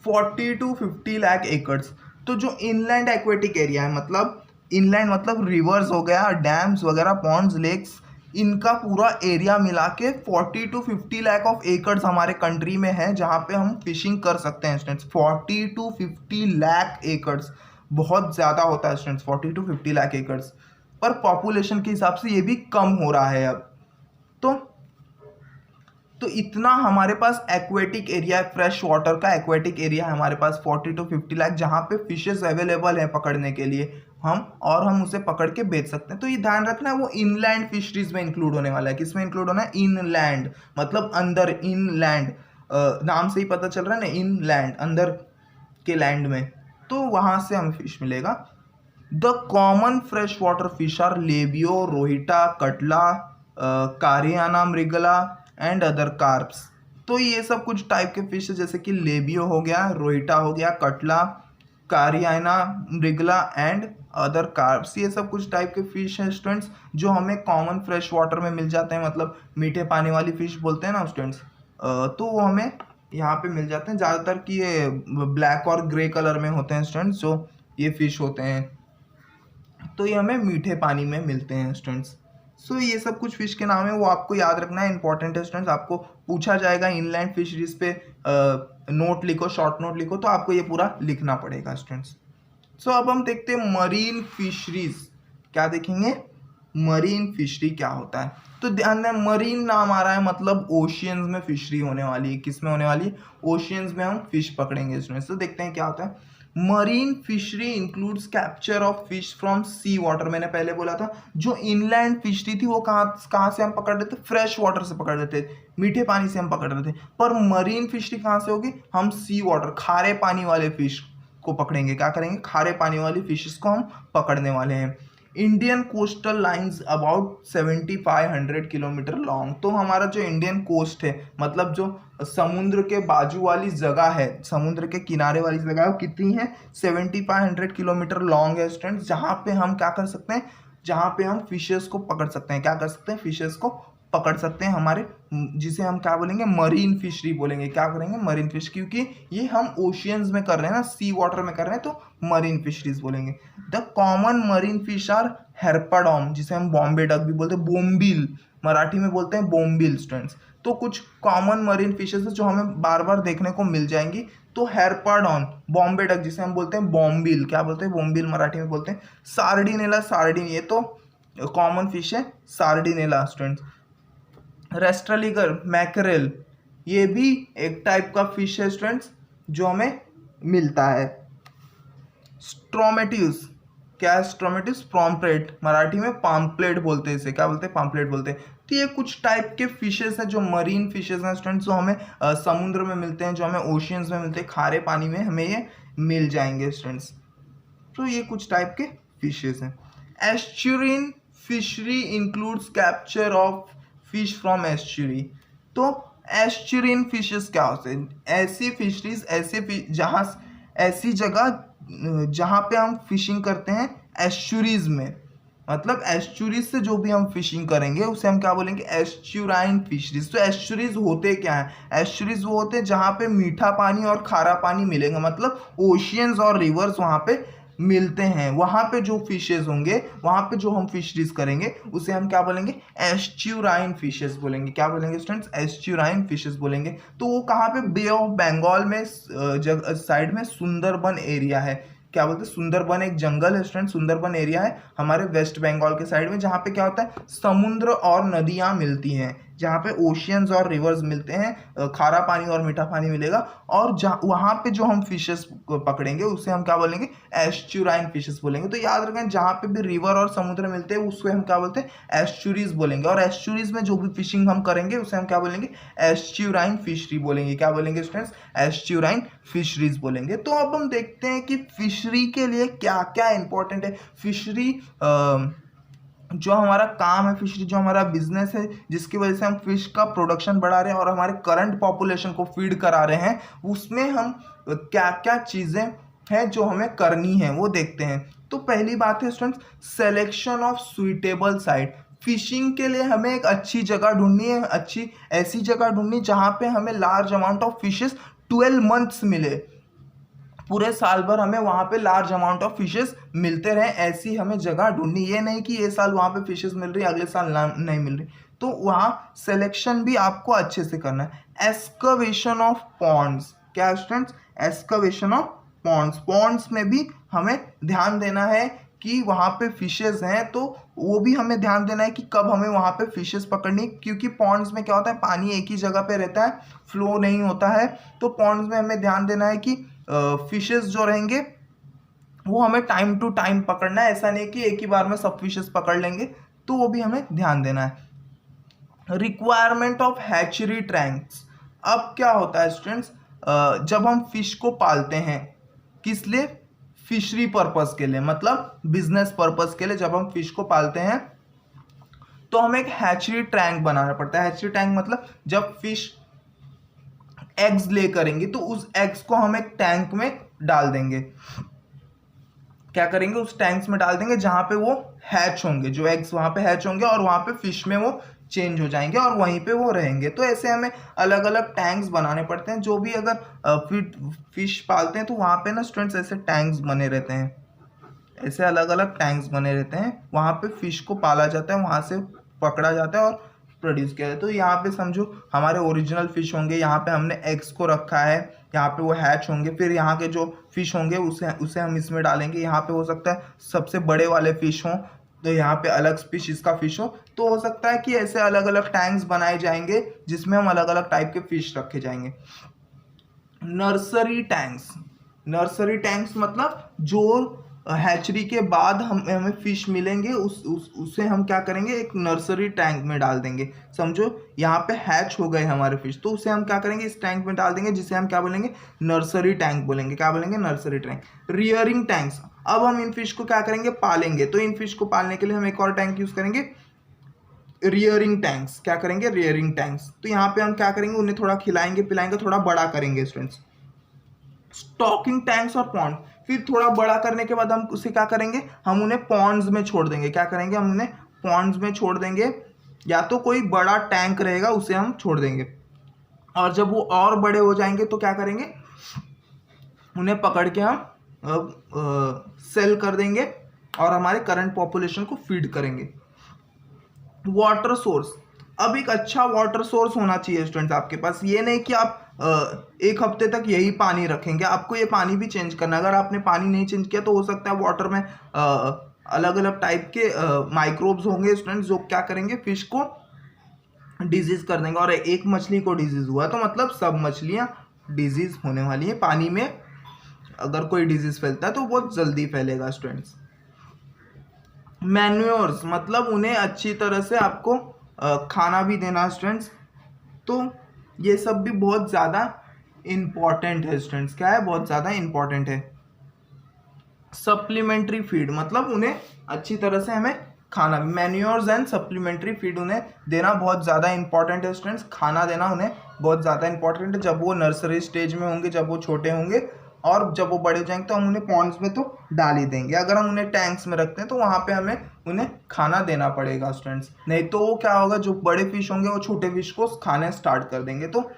40 to 50 lakh एकड़्स। तो जो इनलैंड एक्वेटिक एरिया है, मतलब इनलैंड मतलब रिवर्स हो गया, डैम्स वगैरह, पॉन्ड्स, लेक्स, इनका पूरा एरिया मिला के 40 to 50 लाख ऑफ एकड़्स हमारे कंट्री में है, जहाँ पे हम फिशिंग कर सकते हैं स्टूडेंट्स। 40 to 50 लाख एकड़्स बहुत ज़्यादा होता है स्टूडेंट्स, 40 to 50 लाख एकड़्स। पर पॉपुलेशन के हिसाब से ये भी कम हो रहा है अब। तो इतना हमारे पास एक्वेटिक एरिया है, फ्रेश वाटर का एक्वेटिक एरिया है हमारे पास 40 to 50 लाख, जहाँ पे फिशेस अवेलेबल है पकड़ने के लिए हम उसे पकड़ के बेच सकते हैं। तो ये ध्यान रखना है, वो इनलैंड फिशरीज में इंक्लूड होने वाला है। किस में इंक्लूड होना है? इनलैंड मतलब अंदर, इनलैंड नाम से ही पता चल रहा है ना, इनलैंड अंदर के लैंड में, तो वहाँ से हमें फिश मिलेगा। The common fresh water fish are labeo, rohita, catla, cirrhina, mrigala and other carps. तो ये सब कुछ टाइप के फिश है, जैसे कि लेबियो हो गया, रोहिटा हो गया, कटला, cirrhina, mrigala and other carps. ये सब कुछ टाइप के फिश हैं स्टूडेंट्स, जो हमें कॉमन फ्रेश वाटर में मिल जाते हैं, मतलब मीठे पानी वाली फिश बोलते हैं ना स्टूडेंट्स। तो वो हमें यहाँ पे मिल जाते हैं ज़्यादातर कि ये ब्लैक और ग्रे कलर में होते हैं स्टूडेंट्स, जो ये फिश होते हैं। तो ये हमें मीठे पानी में मिलते हैं स्टूडेंट्स। सो ये सब कुछ फिश के नाम है, वो आपको याद रखना है, इंपॉर्टेंट है स्टूडेंट्स। आपको पूछा जाएगा इनलैंड फिशरीज पे नोट लिखो, शॉर्ट नोट लिखो, तो आपको ये पूरा लिखना पड़ेगा स्टूडेंट्स। सो अब हम देखते हैं मरीन फिशरीज। क्या देखेंगे? मरीन फिशरी क्या होता है। तो ध्यान दें, मरीन नाम आ रहा है मतलब ओशियंस में फिशरी होने वाली है। किस में होने वाली है? ओशियंस में हम फिश पकड़ेंगे स्टूडेंट्स। तो देखते हैं क्या होता है। Marine fishery includes capture of fish from sea water. मैंने पहले बोला था जो इनलैंड फिशरी थी वो कहाँ से हम पकड़ लेते? फ्रेश वाटर से पकड़ लेते, मीठे पानी से हम पकड़ लेते। पर मरीन फिशरी कहाँ से होगी? हम सी वाटर, खारे पानी वाले फिश को पकड़ेंगे। क्या करेंगे? खारे पानी वाली फिशेस को हम पकड़ने वाले हैं। Indian coastal lines about 7500 kilometre long. तो हमारा जो इंडियन कोस्ट है, मतलब जो समुद्र के बाजू वाली जगह है, समुद्र के किनारे वाली जगह है, वो कितनी है? 7500 किलोमीटर लॉन्ग है स्टूडेंट्स। जहाँ पे हम क्या कर सकते हैं? जहाँ पे हम फिशेस को पकड़ सकते हैं। क्या कर सकते हैं? फिशेस को पकड़ सकते हैं हमारे, जिसे हम क्या बोलेंगे? मरीन फिशरी बोलेंगे। क्या करेंगे? मरीन फिश, क्योंकि ये हम ओशियंस में कर रहे हैं ना, सी वाटर में कर रहे हैं, तो मरीन फिशरीज बोलेंगे। The common marine fish are harpadon, जिसे हम बॉम्बे डक भी बोलते हैं, बोम्बिल, मराठी में बोलते हैं बोम्बिल स्टूडेंट्स। तो कुछ कॉमन मरीन फिशेस है जो हमें बार बार देखने को मिल जाएंगी। तो हेरपाडॉन, बॉम्बे डक जिसे हम बोलते हैं बॉम्बिल, क्या बोलते हैं? बोम्बिल मराठी में बोलते हैं। सार्डिनेला, सार्डिन, ये तो कॉमन फिश है, सार्डिनेला स्टूडेंट्स। रेस्ट्रालिगर, मैकरेल, ये भी एक टाइप का फिश है स्टूडेंट्स जो हमें मिलता है। स्ट्रोमेटिस, क्या है स्ट्रोमेटिस? पॉम्फ्रेट, मराठी में पाम्पलेट बोलते हैं इसे। क्या बोलते हैं? पाम्पलेट बोलते हैं। तो ये कुछ टाइप के फिशेस हैं जो मरीन फिशेस हैं स्टूडेंट्स, जो हमें समुद्र में मिलते हैं, जो हमें ओशियंस में मिलते हैं, खारे पानी में हमें ये मिल जाएंगे स्टूडेंट्स। तो ये कुछ टाइप के फिशेस हैं। Estuarine fishery includes capture of fish from estuary. तो एस्चुरिन फिशेस क्या होते हैं? ऐसी फिशरीज, जहाँ ऐसी जगह जहाँ पे हम फिशिंग करते हैं एस्चुरीज में, मतलब एस्चुरीज से जो भी हम फिशिंग करेंगे उसे हम क्या बोलेंगे? एस्चुराइन फिशरीज। तो एस्चुरीज होते क्या है? एस्चुरीज वो होते हैं जहाँ पे मीठा पानी और खारा पानी मिलेगा, मतलब ओशियंस और रिवर्स वहाँ पे मिलते हैं। वहाँ पे जो फिशेज होंगे, वहाँ पे जो हम फिशरीज करेंगे उसे हम क्या बोलेंगे? एस्चुराइन फिशेस बोलेंगे। क्या बोलेंगे स्टूडेंट्स? एस्चुराइन फिशेस बोलेंगे। तो वो कहाँ पे? बे ऑफ बंगाल में साइड में सुंदरबन एरिया है। क्या बोलते हैं? सुंदरबन एक जंगल है स्टूडेंट, सुंदरबन एरिया है हमारे वेस्ट बंगाल के साइड में, जहाँ पे क्या होता है? समुद्र और नदियाँ मिलती हैं, जहाँ पे ओशियंस और रिवर्स मिलते हैं, खारा पानी और मीठा पानी मिलेगा। और जहाँ वहाँ पे जो हम फिशेस पकड़ेंगे उसे हम क्या बोलेंगे? एस्चुराइन फिशेस बोलेंगे। तो याद रखें, जहाँ पे भी रिवर और समुद्र मिलते हैं उसको हम क्या बोलते हैं? एस्चुरीज बोलेंगे। और एस्चुरीज में जो भी फिशिंग हम करेंगे उसे हम क्या बोलेंगे? एस्चुराइन फिशरी बोलेंगे। क्या बोलेंगे स्टूडेंट्स? एस्चुराइन फिशरीज बोलेंगे। तो अब हम देखते हैं कि फिशरी के लिए क्या क्या इंपॉर्टेंट है। फिशरी जो हमारा काम है, फिशरी जो हमारा बिजनेस है, जिसकी वजह से हम फिश का प्रोडक्शन बढ़ा रहे हैं और हमारे करंट पॉपुलेशन को फीड करा रहे हैं, उसमें हम क्या क्या चीज़ें हैं जो हमें करनी है वो देखते हैं। तो पहली बात है students, selection of suitable site. Fishing के लिए हमें एक अच्छी जगह ढूंढनी है, अच्छी ऐसी जगह ढूंढनी जहाँ पे हमें large amount of fishes 12 months मिले, पूरे साल भर हमें वहाँ पे लार्ज अमाउंट ऑफ फिशेस मिलते रहे, ऐसी हमें जगह ढूंढनी। ये नहीं कि ये साल वहाँ पे फिशेस मिल रही अगले साल नहीं मिल रही। तो वहाँ सिलेक्शन भी आपको अच्छे से करना है। एस्कवेशन ऑफ पॉन्ड्स, क्या स्टूडेंट्स? एस्कवेशन ऑफ पॉन्ड्स, पॉन्ड्स में भी हमें ध्यान देना है कि वहाँ पे फिशेस हैं, तो वो भी हमें ध्यान देना है कि कब हमें वहाँ पे फिशेस पकड़नी, क्योंकि पॉन्ड्स में क्या होता है? पानी एक ही जगह पे रहता है, फ्लो नहीं होता है। तो पॉन्ड्स में हमें ध्यान देना है कि फिशेस जो रहेंगे वो हमें टाइम टू टाइम पकड़ना है, ऐसा नहीं कि एक ही बार में सब फिशेस पकड़ लेंगे, तो वो भी हमें ध्यान देना है। Requirement of hatchery tanks. अब क्या होता है स्टूडेंट्स, जब हम फिश को पालते हैं, किस लिए? फिशरी पर्पस के लिए, मतलब बिजनेस पर्पस के लिए जब हम फिश को पालते हैं तो हमें एक हैचरी टैंक बनाना पड़ता है। हैचरी टैंक मतलब जब फिश एग्स ले करेंगे तो उस एग्स को हम एक टैंक में डाल देंगे। क्या करेंगे? उस टैंक्स में डाल देंगे जहां पे वो हैच होंगे, जो एग्स वहां पे हैच होंगे और वहां पे फिश में वो चेंज हो जाएंगे और वहीं पे वो रहेंगे। तो ऐसे हमें अलग अलग टैंक्स बनाने पड़ते हैं। जो भी अगर फिश पालते हैं तो वहां पे ना स्टूडेंट्स ऐसे टैंक्स बने रहते हैं, ऐसे अलग अलग टैंक्स बने रहते हैं, वहां पे फिश को पाला जाता है, वहां से पकड़ा जाता है और प्रोड्यूस किया जाता है। तो यहाँ पे समझो हमारे ओरिजिनल फिश होंगे, यहाँ पे हमने एग्स को रखा है, यहाँ पे वो हैच होंगे, फिर यहाँ के जो फिश होंगे उसे हम इसमें डालेंगे। यहाँ पे हो सकता है सबसे बड़े वाले फिश हों, तो यहाँ पे अलग स्पीशीज का फिश हो, तो हो सकता है कि ऐसे अलग अलग टैंक्स बनाए जाएंगे जिसमें हम अलग अलग टाइप के फिश रखे जाएंगे। नर्सरी टैंक्स मतलब जो हैचरी के बाद हमें फिश मिलेंगे उसे हम क्या करेंगे, एक नर्सरी टैंक में डाल देंगे। समझो यहाँ पे हैच हो गए हमारे फिश, तो उसे हम क्या करेंगे, इस टैंक में डाल देंगे, जिसे हम क्या बोलेंगे, नर्सरी टैंक बोलेंगे। क्या बोलेंगे, नर्सरी टैंक। रियरिंग टैंक्स, अब हम इन फिश को क्या करेंगे, पालेंगे। तो इन फिश को पालने के लिए हम एक और टैंक यूज करेंगे, रियरिंग टैंक्स। क्या करेंगे, रियरिंग टैंक्स। तो यहाँ पे हम क्या करेंगे, उन्हें थोड़ा खिलाएंगे पिलाएंगे, थोड़ा बड़ा करेंगे स्टूडेंट्स। स्टॉकिंग टैंक्स और पॉन्ड, फिर थोड़ा बड़ा करने के बाद हम उसे क्या करेंगे, हम उन्हें पॉन्ड्स में छोड़ देंगे। क्या करेंगे, हम उन्हें पॉन्ड्स में छोड़ देंगे, या तो कोई बड़ा टैंक रहेगा उसे हम छोड़ देंगे। और जब वो और बड़े हो जाएंगे तो क्या करेंगे, उन्हें पकड़ के हम सेल कर देंगे और हमारे करंट पॉपुलेशन को फीड करेंगे। वाटर सोर्स, अब एक अच्छा वाटर सोर्स होना चाहिए स्टूडेंट्स आपके पास। ये नहीं कि आप एक हफ्ते तक यही पानी रखेंगे, आपको ये पानी भी चेंज करना है। अगर आपने पानी नहीं चेंज किया तो हो सकता है वाटर में अलग अलग टाइप के माइक्रोब्स होंगे स्टूडेंट्स, जो क्या करेंगे, फिश को डिजीज कर देंगे। और एक मछली को डिजीज हुआ तो मतलब सब मछलियां डिजीज होने वाली है। पानी में अगर कोई डिजीज फैलता है तो बहुत जल्दी फैलेगा स्टूडेंट्स। मैन्योर्स मतलब उन्हें अच्छी तरह से आपको खाना भी देना स्टूडेंट्स। तो ये सब भी बहुत ज़्यादा इम्पॉर्टेंट है स्टूडेंट्स। क्या है, बहुत ज़्यादा इम्पॉर्टेंट है। सप्लीमेंट्री फीड मतलब उन्हें अच्छी तरह से हमें खाना, मैन्योर्स एंड सप्लीमेंट्री फीड उन्हें देना बहुत ज़्यादा इंपॉर्टेंट है स्टूडेंट्स। खाना देना उन्हें बहुत ज़्यादा इंपॉर्टेंट है। जब वो नर्सरी स्टेज में होंगे, जब वो छोटे होंगे, और जब वो बड़े हो जाएंगे तो हम उन्हें पॉन्ड्स में तो डाल ही देंगे। अगर हम उन्हें टैंक्स में रखते हैं तो वहाँ पे हमें उन्हें खाना देना पड़ेगा स्टूडेंट्स, नहीं तो वो क्या होगा, जो बड़े फिश होंगे वो छोटे फिश को खाने स्टार्ट कर देंगे। तो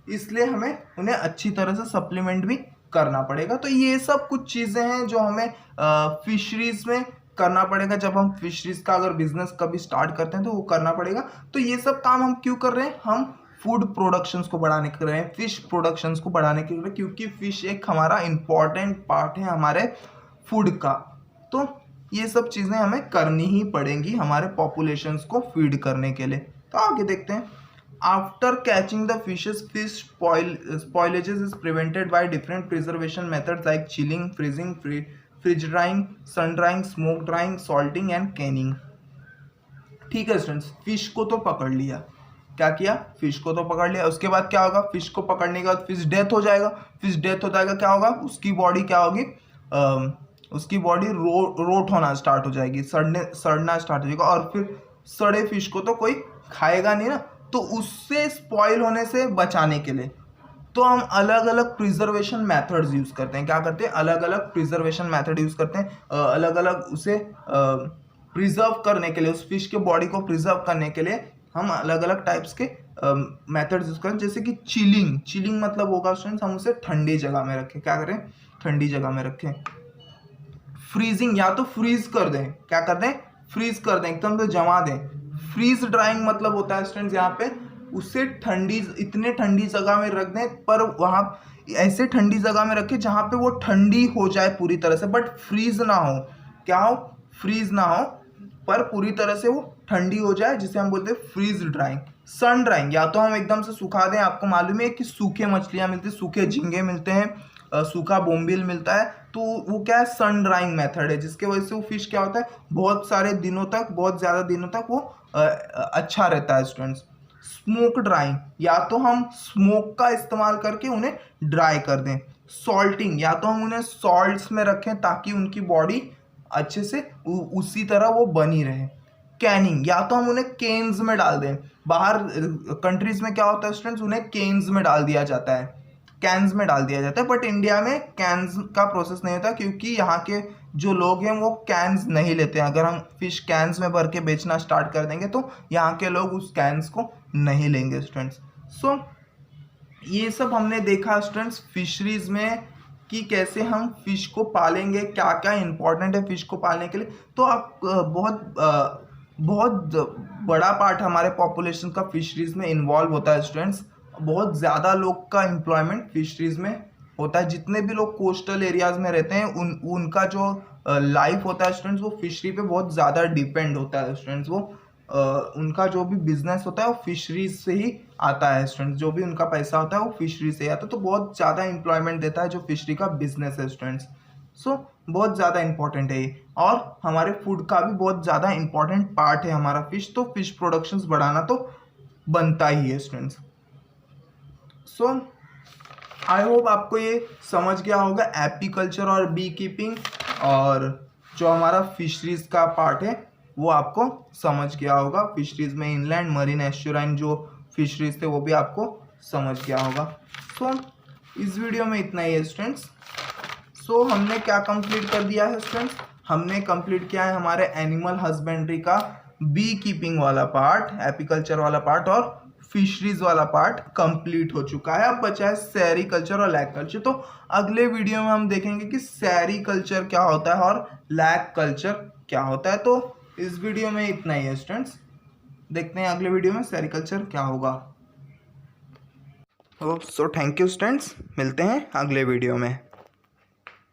इसलिए हमें उन्हें अच्छी तरह से सप्लीमेंट भी करना पड़ेगा। तो ये सब कुछ चीज़ें हैं जो हमें फिशरीज में करना पड़ेगा। जब हम फिशरीज का अगर बिजनेस कभी स्टार्ट करते हैं तो वो करना पड़ेगा। तो ये सब काम हम क्यों कर रहे हैं, हम फूड प्रोडक्शंस को बढ़ाने के रहे हैं, फिश प्रोडक्शंस को बढ़ाने के लिए, क्योंकि फिश एक हमारा इम्पॉर्टेंट पार्ट है हमारे फूड का। तो ये सब चीज़ें हमें करनी ही पड़ेंगी हमारे पॉपुलेशंस को फीड करने के लिए। तो आगे देखते हैं। After catching the fishes, fish spoilages is prevented by different preservation methods like chilling, freezing, fridge drying, sun drying, smoke drying, salting and canning। ठीक है स्टूडेंट्स, फिश को तो पकड़ लिया, क्या किया, फिश को तो पकड़ लिया। उसके बाद क्या होगा, फिश को पकड़ने के बाद फिश डेथ हो जाएगा। फिश डेथ हो जाएगा, क्या होगा, उसकी बॉडी क्या होगी, उसकी बॉडी रोट होना स्टार्ट हो जाएगी, सड़ना स्टार्ट हो जाएगा। और फिर सड़े फिश को तो कोई खाएगा नहीं ना, तो उससे स्पॉइल होने से बचाने के लिए तो हम अलग अलग प्रिजर्वेशन मेथड्स यूज़ करते हैं। क्या करते हैं, अलग अलग प्रिजर्वेशन मेथड यूज़ करते हैं। अलग अलग उसे प्रिजर्व करने के लिए, उस फिश के बॉडी को प्रिजर्व करने के लिए हम अलग अलग टाइप्स के मेथड्स यूज़ करें। जैसे कि चिलिंग मतलब होगा स्टूडेंट्स, हम उसे ठंडी जगह में रखें। क्या करें, ठंडी जगह में रखें। फ्रीजिंग, या तो फ्रीज कर दें, क्या कर दें, फ्रीज कर दें, एकदम से जमा दें। फ्रीज ड्राइंग मतलब होता है स्टूडेंट्स यहाँ पे उसे इतने ठंडी जगह में रख दें, पर वहाँ ऐसे ठंडी जगह में रखें जहाँ पे वो ठंडी हो जाए पूरी तरह से, बट फ्रीज ना हो। क्या हो, फ्रीज ना हो, पर पूरी तरह से वो ठंडी हो जाए, जिसे हम बोलते हैं फ्रीज ड्राइंग। सन ड्राइंग, या तो हम एकदम से सुखा दें। आपको मालूम है कि सूखे मछलियाँ मिलती हैं, सूखे झींगे मिलते हैं, सूखा बोम्बिल मिलता है, तो वो क्या है, सन ड्राइंग मेथड है, जिसके वजह से वो फिश क्या होता है, बहुत सारे दिनों तक, बहुत ज़्यादा दिनों तक वो अच्छा रहता है स्टूडेंट्स। स्मोक ड्राइंग, या तो हम स्मोक का इस्तेमाल करके उन्हें ड्राई कर दें। सॉल्टिंग, या तो हम उन्हें सॉल्ट्स में रखें ताकि उनकी बॉडी अच्छे से उसी तरह वो बनी रहे। कैनिंग, या तो हम उन्हें केन्स में डाल दें। बाहर कंट्रीज में क्या होता है स्टूडेंट्स, उन्हें केन्स में डाल दिया जाता है, कैंस में डाल दिया जाता है, बट इंडिया में कैंस का प्रोसेस नहीं होता, क्योंकि यहाँ के जो लोग हैं वो कैंस नहीं लेते हैं। अगर हम फिश कैंस में भर के बेचना स्टार्ट कर देंगे तो यहाँ के लोग उस कैंस को नहीं लेंगे स्टूडेंट्स। सो ये सब हमने देखा स्टूडेंट्स फिशरीज में कि कैसे हम फिश को पालेंगे, क्या क्या इंपॉर्टेंट है फिश को पालने के लिए। तो आप बहुत बहुत बड़ा पार्ट हमारे पॉपुलेशन का फिशरीज में इन्वॉल्व होता है स्टूडेंट्स। बहुत ज़्यादा लोग का एम्प्लॉयमेंट फिशरीज में होता है। जितने भी लोग कोस्टल एरियाज में रहते हैं उनका जो लाइफ होता है स्टूडेंट्स, वो फिशरी पे बहुत ज़्यादा डिपेंड होता है स्टूडेंट्स। वो उनका जो भी बिजनेस होता है वो फिशरीज से ही आता है स्टूडेंट्स। जो भी उनका पैसा होता है वो फिशरी से ही आता है। तो बहुत ज़्यादा एम्प्लॉयमेंट देता है जो फिशरी का बिजनेस है स्टूडेंट्स। सो बहुत ज़्यादा इंपॉर्टेंट है ये, और हमारे फूड का भी बहुत ज़्यादा इंपॉर्टेंट पार्ट है हमारा फिश। तो फिश प्रोडक्शंस बढ़ाना तो बनता ही है स्टूडेंट्स। सो आई होप आपको ये समझ गया होगा एपीकल्चर और बी कीपिंग, और जो हमारा फिशरीज का पार्ट है वो आपको समझ गया होगा। फिशरीज में इनलैंड, मरीन, एस्चुराइन जो फिशरीज थे वो भी आपको समझ गया होगा। सो इस वीडियो में इतना ही है स्टूडेंट्स। सो हमने क्या कंप्लीट कर दिया है स्टूडेंट्स, हमने कंप्लीट किया है हमारे एनिमल हस्बेंड्री का बी कीपिंग वाला पार्ट, एपीकल्चर वाला पार्ट और फिशरीज वाला पार्ट कंप्लीट हो चुका है। अब बचा है सेरीकल्चर और लैग कल्चर। तो अगले वीडियो में हम देखेंगे कि सेरीकल्चर क्या होता है और लैग कल्चर क्या होता है। तो इस वीडियो में इतना ही है स्टूडेंट्स, देखते हैं अगले वीडियो में सेरीकल्चर क्या होगा। सो थैंक यू स्टूडेंट्स, मिलते हैं अगले वीडियो में।